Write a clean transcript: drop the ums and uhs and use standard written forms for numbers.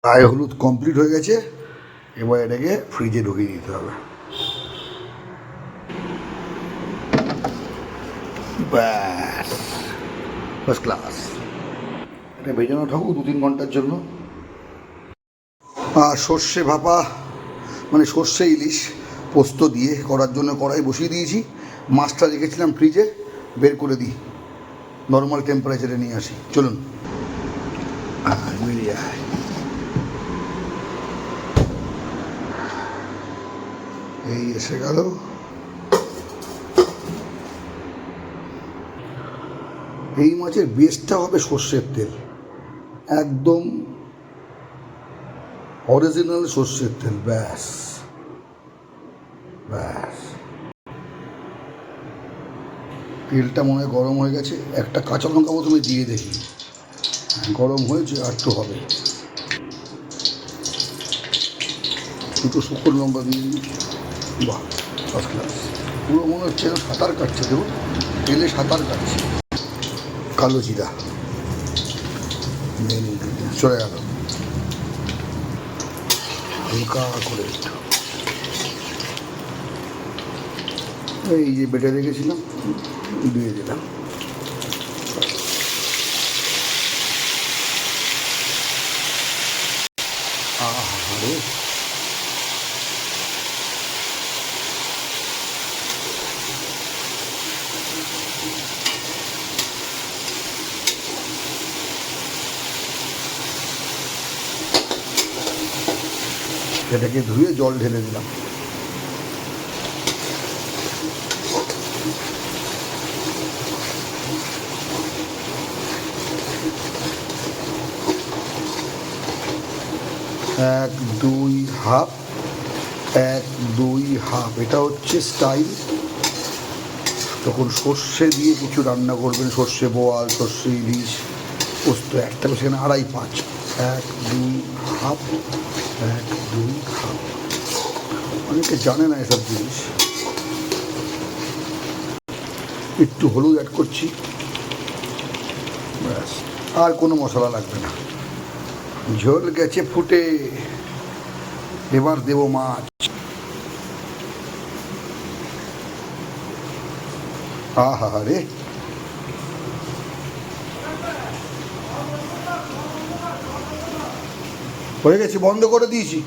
গায়ে হলুদ কমপ্লিট হয়ে গেছে, এবার এটাকে ফ্রিজে ঢুকিয়ে দিতে হবে। ব্যাস, ফার্স্ট ক্লাস। এটা ভেজানো থাকুক 2-3 ঘন্টার জন্য। সর্ষে ভাপা মানে সর্ষে ইলিশ পোস্ত দিয়ে করার জন্য কড়াই বসিয়ে দিয়েছি। মাছটা রেখেছিলাম ফ্রিজে, বের করে দিই, নর্মাল টেম্পারেচারে নিয়ে আসি। চলুন বেরিয়ে আয়। এই এসে গেল। এই মাছের বেসটা হবে সর্ষের তেল, একদম অরিজিনাল সর্ষের তেল। ব্যাস ব্যাস, তেলটা মনে হয় গরম হয়ে গেছে। একটা কাঁচা লঙ্কা প্রথমে দিয়ে দেখি, গরম হয়েছে, আর একটু হবে। দুটো শুকনো লঙ্কা দিয়ে দিই। বাহ, ফার্স্ট ক্লাস। পুরো মনে হচ্ছে সাঁতার কাটছে, দেখুন তেলে সাঁতার কাটছে। কালো জিরা মেন ইনগ্রিডিয়েন্ট চলে গেল, হালকা করে একটু। এই যে বেটে রেখেছিলাম দিয়ে দিলাম। আরে এটাকে ধুয়ে জল ঢেলে দিলাম। এক দুই হাফ, এক দুই হাফ, এটা হচ্ছে স্টাইল। তখন সর্ষে দিয়ে কিছু রান্না করবেন, সর্ষে বোয়াল, সর্ষে ইলিশ, পোস্ত একটা সেখানে 2.5-5, এক দুই হাফ, এক দুই হাফ। অনেকে জানে না এসব জিনিস। একটু হলুদ অ্যাড করছি, ব্যাস, আর কোনো মশলা লাগবে না। ঝোল গেছে ফুটে, এবার দেবো মাছ। আহা রে, হয়ে গেছে, বন্ধ করে দিয়েছি।